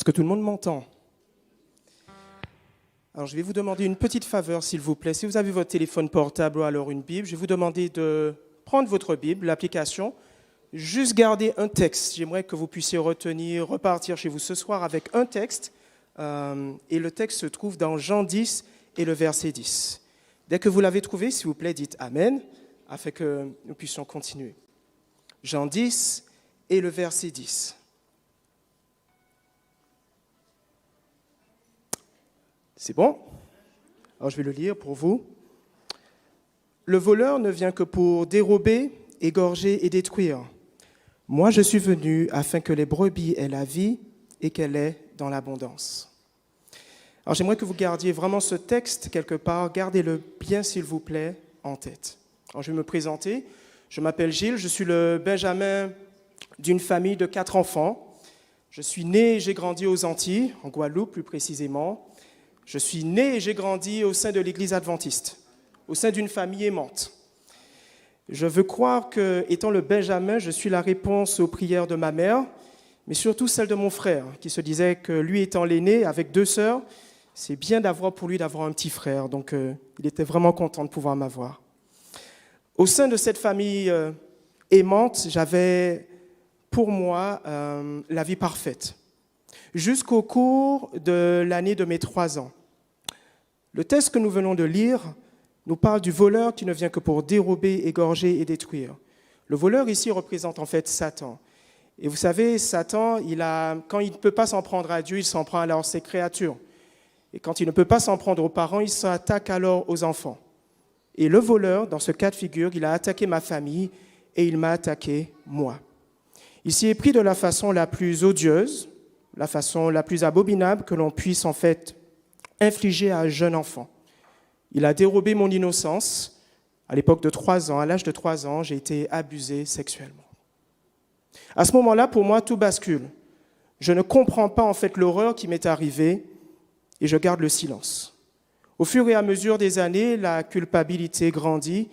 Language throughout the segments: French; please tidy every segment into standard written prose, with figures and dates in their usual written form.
Est-ce que tout le monde m'entend? Alors, je vais vous demander une petite faveur, s'il vous plaît. Si vous avez votre téléphone portable ou alors une Bible, je vais vous demander de prendre votre Bible, l'application, juste garder un texte. J'aimerais que vous puissiez retenir, repartir chez vous ce soir avec un texte. Et le texte se trouve dans Jean 10 et le verset 10. Dès que vous l'avez trouvé, s'il vous plaît, dites Amen, afin que nous puissions continuer. Jean 10 et le verset 10. C'est bon? Alors je vais le lire pour vous. Le voleur ne vient que pour dérober, égorger et détruire. Moi, je suis venu afin que les brebis aient la vie et qu'elle ait dans l'abondance. Alors j'aimerais que vous gardiez vraiment ce texte quelque part. Gardez-le bien, s'il vous plaît, en tête. Alors je vais me présenter. Je m'appelle Gilles, je suis le Benjamin d'une famille de 4 enfants. Je suis né et j'ai grandi aux Antilles, en Guadeloupe plus précisément. Je suis né et j'ai grandi au sein de l'Église adventiste, au sein d'une famille aimante. Je veux croire que, étant le Benjamin, je suis la réponse aux prières de ma mère, mais surtout celle de mon frère, qui se disait que lui étant l'aîné, avec 2 sœurs, c'est bien pour lui d'avoir un petit frère. Donc, il était vraiment content de pouvoir m'avoir. Au sein de cette famille aimante, j'avais pour moi la vie parfaite. Jusqu'au cours de l'année de mes 3 ans. Le texte que nous venons de lire nous parle du voleur qui ne vient que pour dérober, égorger et détruire. Le voleur ici représente en fait Satan. Et vous savez, Satan, quand il ne peut pas s'en prendre à Dieu, il s'en prend alors à ses créatures. Et quand il ne peut pas s'en prendre aux parents, il s'attaque alors aux enfants. Et le voleur, dans ce cas de figure, il a attaqué ma famille et il m'a attaqué moi. Il s'y est pris de la façon la plus odieuse, la façon la plus abominable que l'on puisse en fait infliger à un jeune enfant. Il a dérobé mon innocence. À l'époque de 3 ans, à l'âge de 3 ans, j'ai été abusé sexuellement. À ce moment-là, pour moi, tout bascule. Je ne comprends pas en fait l'horreur qui m'est arrivée et je garde le silence. Au fur et à mesure des années, la culpabilité grandit,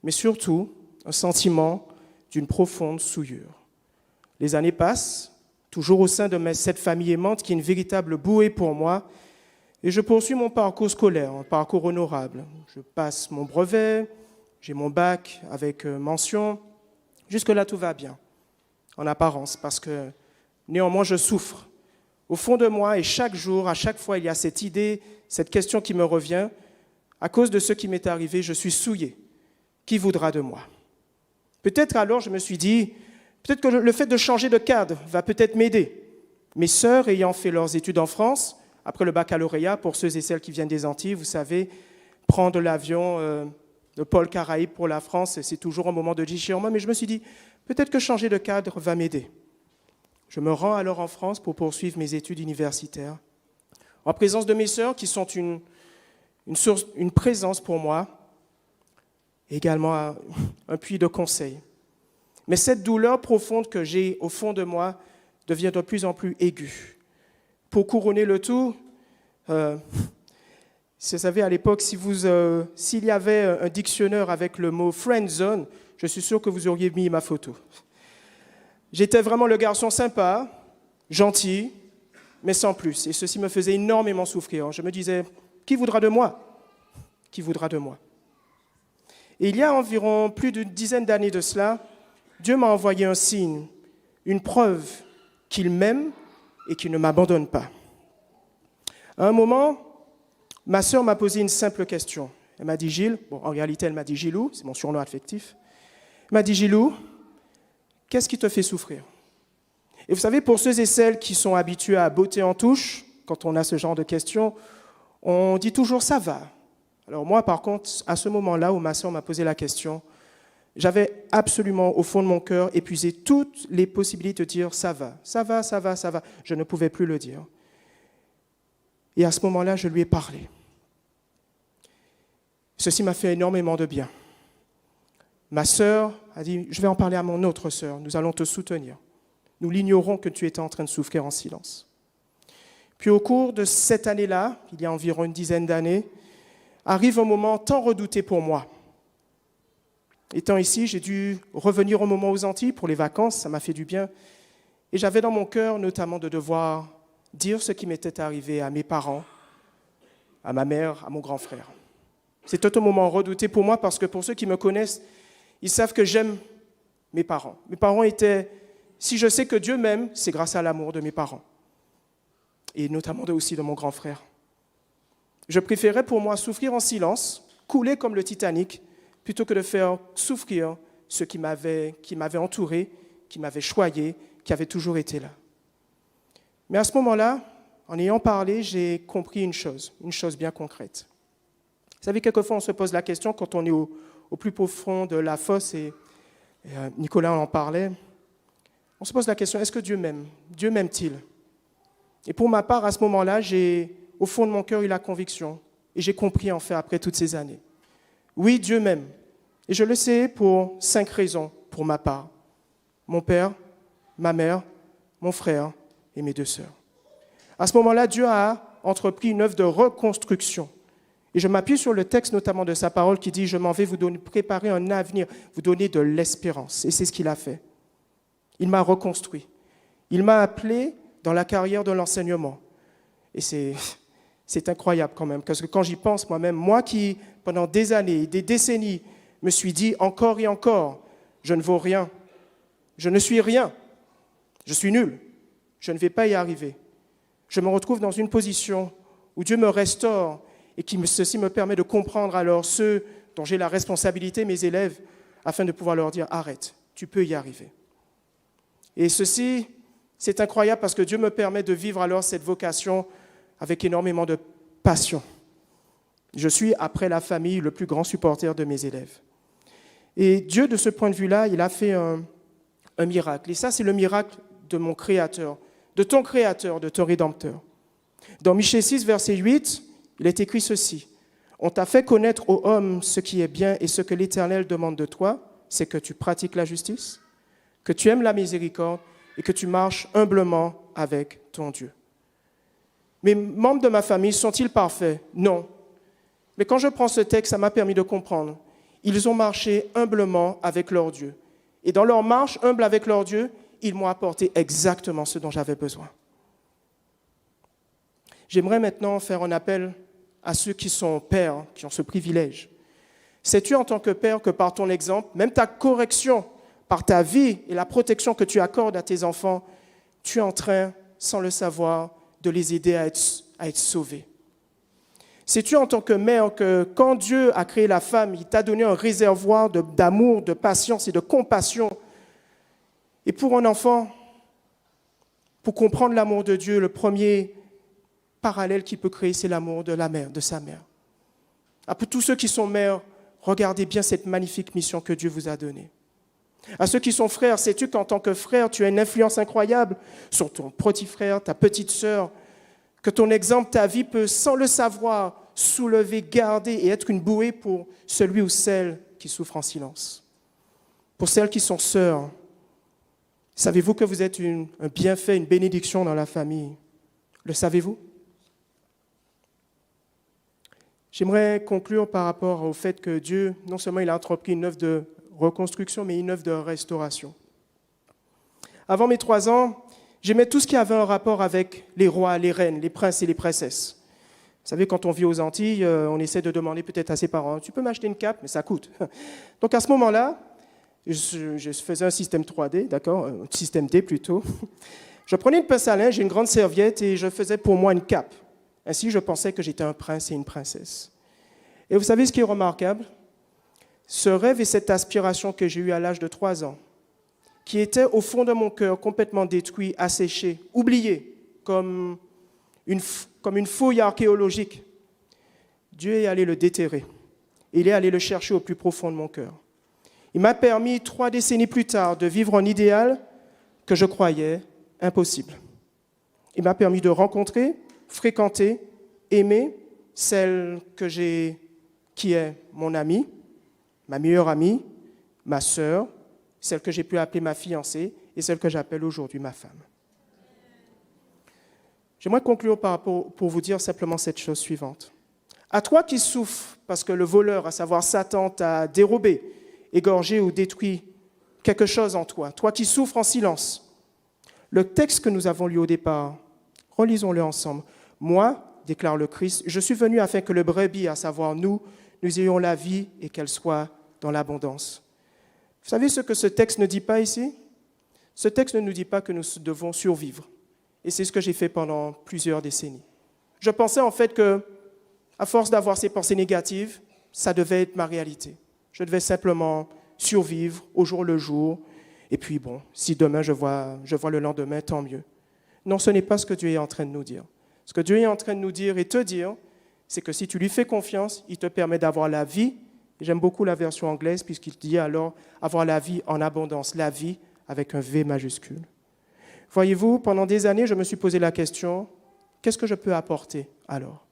mais surtout un sentiment d'une profonde souillure. Les années passent, toujours au sein de cette famille aimante qui est une véritable bouée pour moi, et je poursuis mon parcours scolaire, un parcours honorable. Je passe mon brevet, j'ai mon bac avec mention. Jusque-là, tout va bien, en apparence, parce que néanmoins, je souffre. Au fond de moi, et chaque jour, à chaque fois, il y a cette idée, cette question qui me revient. À cause de ce qui m'est arrivé, je suis souillé. Qui voudra de moi? Peut-être alors, je me suis dit, peut-être que le fait de changer de cadre va peut-être m'aider. Mes sœurs ayant fait leurs études en France, après le baccalauréat, pour ceux et celles qui viennent des Antilles, vous savez, prendre l'avion de Pôle Caraïbes pour la France, c'est toujours un moment de déchirement, mais je me suis dit, peut-être que changer de cadre va m'aider. Je me rends alors en France pour poursuivre mes études universitaires, en présence de mes sœurs qui sont une présence pour moi, également un puits de conseil. Mais cette douleur profonde que j'ai au fond de moi devient de plus en plus aiguë. Pour couronner le tout, vous savez, à l'époque, s'il y avait un dictionnaire avec le mot « friend zone », je suis sûr que vous auriez mis ma photo. J'étais vraiment le garçon sympa, gentil, mais sans plus. Et ceci me faisait énormément souffrir. Je me disais, qui voudra de moi? Qui voudra de moi? Et il y a environ plus d'une dizaine d'années de cela, Dieu m'a envoyé un signe, une preuve qu'il m'aime et qu'il ne m'abandonne pas. À un moment, ma sœur m'a posé une simple question. Elle m'a dit, Gilles, en réalité elle m'a dit Gilou, c'est mon surnom affectif. Elle m'a dit, Gilou, qu'est-ce qui te fait souffrir? Et vous savez, pour ceux et celles qui sont habitués à botter en touche, quand on a ce genre de questions, on dit toujours ça va. Alors moi, par contre, à ce moment-là où ma sœur m'a posé la question, j'avais absolument, au fond de mon cœur, épuisé toutes les possibilités de dire ça va, ça va, ça va, ça va. Je ne pouvais plus le dire. Et à ce moment-là, je lui ai parlé. Ceci m'a fait énormément de bien. Ma sœur a dit, je vais en parler à mon autre sœur, nous allons te soutenir. Nous l'ignorons que tu étais en train de souffrir en silence. Puis au cours de cette année-là, il y a environ une dizaine d'années, arrive un moment tant redouté pour moi. Étant ici, j'ai dû revenir au moment aux Antilles pour les vacances, ça m'a fait du bien. Et j'avais dans mon cœur notamment de devoir dire ce qui m'était arrivé à mes parents, à ma mère, à mon grand frère. C'était un moment redouté pour moi parce que pour ceux qui me connaissent, ils savent que j'aime mes parents. Mes parents étaient... Si je sais que Dieu m'aime, c'est grâce à l'amour de mes parents. Et notamment aussi de mon grand frère. Je préférais pour moi souffrir en silence, couler comme le Titanic, plutôt que de faire souffrir ceux qui m'avaient entouré, qui m'avaient choyé, qui avaient toujours été là. Mais à ce moment-là, en ayant parlé, j'ai compris une chose bien concrète. Vous savez, quelquefois on se pose la question quand on est au plus profond de la fosse, et Nicolas en parlait, on se pose la question, est-ce que Dieu m'aime? Dieu m'aime-t-il? Et pour ma part, à ce moment-là, j'ai au fond de mon cœur eu la conviction, et j'ai compris en fait après toutes ces années. Oui, Dieu m'aime. Et je le sais pour 5 raisons pour ma part. Mon père, ma mère, mon frère et mes 2 sœurs. À ce moment-là, Dieu a entrepris une œuvre de reconstruction. Et je m'appuie sur le texte notamment de sa parole qui dit « Je m'en vais vous préparer un avenir, vous donner de l'espérance ». Et c'est ce qu'il a fait. Il m'a reconstruit. Il m'a appelé dans la carrière de l'enseignement. Et c'est incroyable quand même, parce que quand j'y pense moi-même, moi qui, pendant des années, des décennies, me suis dit encore et encore, je ne vaux rien, je ne suis rien, je suis nul, je ne vais pas y arriver. Je me retrouve dans une position où Dieu me restaure et ceci me permet de comprendre alors ceux dont j'ai la responsabilité, mes élèves, afin de pouvoir leur dire « Arrête, tu peux y arriver ». Et ceci, c'est incroyable parce que Dieu me permet de vivre alors cette vocation avec énormément de passion. Je suis, après la famille, le plus grand supporter de mes élèves. Et Dieu, de ce point de vue-là, il a fait un miracle. Et ça, c'est le miracle de mon Créateur, de ton Rédempteur. Dans Michée 6, verset 8, il est écrit ceci. « On t'a fait connaître aux hommes ce qui est bien et ce que l'Éternel demande de toi, c'est que tu pratiques la justice, que tu aimes la miséricorde et que tu marches humblement avec ton Dieu. » Mes membres de ma famille sont-ils parfaits? Non. Mais quand je prends ce texte, ça m'a permis de comprendre. Ils ont marché humblement avec leur Dieu. Et dans leur marche humble avec leur Dieu, ils m'ont apporté exactement ce dont j'avais besoin. J'aimerais maintenant faire un appel à ceux qui sont pères, qui ont ce privilège. Sais-tu en tant que père que par ton exemple, même ta correction, par ta vie et la protection que tu accordes à tes enfants, tu es en train, sans le savoir, de les aider à être sauvés. Sais-tu en tant que mère que quand Dieu a créé la femme, il t'a donné un réservoir d'amour, de patience et de compassion. Et pour un enfant, pour comprendre l'amour de Dieu, le premier parallèle qu'il peut créer, c'est l'amour de la mère, de sa mère. Ah, pour tous ceux qui sont mères, regardez bien cette magnifique mission que Dieu vous a donnée. À ceux qui sont frères, sais-tu qu'en tant que frère, tu as une influence incroyable sur ton petit frère, ta petite sœur, que ton exemple, ta vie peut, sans le savoir, soulever, garder et être une bouée pour celui ou celle qui souffre en silence. Pour celles qui sont sœurs, savez-vous que vous êtes un bienfait, une bénédiction dans la famille? Le savez-vous? J'aimerais conclure par rapport au fait que Dieu, non seulement il a entrepris une œuvre de reconstruction, mais une œuvre de restauration. Avant mes 3 ans, j'aimais tout ce qui avait un rapport avec les rois, les reines, les princes et les princesses. Vous savez, quand on vit aux Antilles, on essaie de demander peut-être à ses parents, « Tu peux m'acheter une cape ?» Mais ça coûte. Donc à ce moment-là, je faisais un système 3D, d'accord, un système D plutôt. Je prenais une pince à linge, une grande serviette et je faisais pour moi une cape. Ainsi, je pensais que j'étais un prince et une princesse. Et vous savez ce qui est remarquable? Ce rêve et cette aspiration que j'ai eue à l'âge de 3 ans, qui était au fond de mon cœur complètement détruit, asséché, oublié, comme une fouille archéologique, Dieu est allé le déterrer. Il est allé le chercher au plus profond de mon cœur. Il m'a permis 3 décennies plus tard de vivre un idéal que je croyais impossible. Il m'a permis de rencontrer, fréquenter, aimer celle qui est mon amie, ma meilleure amie, ma sœur, celle que j'ai pu appeler ma fiancée et celle que j'appelle aujourd'hui ma femme. J'aimerais conclure pour vous dire simplement cette chose suivante. À toi qui souffres parce que le voleur, à savoir Satan, t'a dérobé, égorgé ou détruit quelque chose en toi, toi qui souffres en silence, le texte que nous avons lu au départ Relisons-le ensemble. Moi, déclare le Christ, je suis venu afin que le brebis, à savoir nous ayons la vie et qu'elle soit dans l'abondance. Vous savez ce que ce texte ne dit pas ici? Ce texte ne nous dit pas que nous devons survivre. Et c'est ce que j'ai fait pendant plusieurs décennies. Je pensais en fait que, à force d'avoir ces pensées négatives, ça devait être ma réalité. Je devais simplement survivre au jour le jour. Et puis bon, si demain je vois le lendemain, tant mieux. Non, ce n'est pas ce que Dieu est en train de nous dire. Ce que Dieu est en train de nous dire et te dire, c'est que si tu lui fais confiance, il te permet d'avoir la vie. J'aime beaucoup la version anglaise puisqu'il dit alors avoir la vie en abondance, la vie avec un V majuscule. Voyez-vous, pendant des années, je me suis posé la question, qu'est-ce que je peux apporter alors?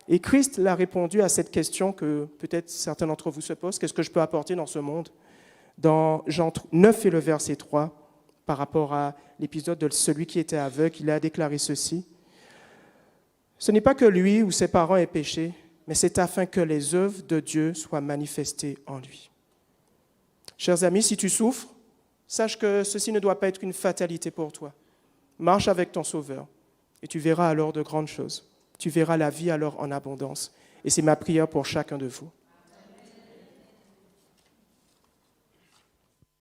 Et Christ l'a répondu à cette question que peut-être certains d'entre vous se posent, qu'est-ce que je peux apporter dans ce monde? Dans Jean 9 et le verset 3, par rapport à l'épisode de celui qui était aveugle, il a déclaré ceci. Ce n'est pas que lui ou ses parents aient péché, mais c'est afin que les œuvres de Dieu soient manifestées en lui. Chers amis, si tu souffres, sache que ceci ne doit pas être une fatalité pour toi. Marche avec ton Sauveur et tu verras alors de grandes choses. Tu verras la vie alors en abondance. Et c'est ma prière pour chacun de vous.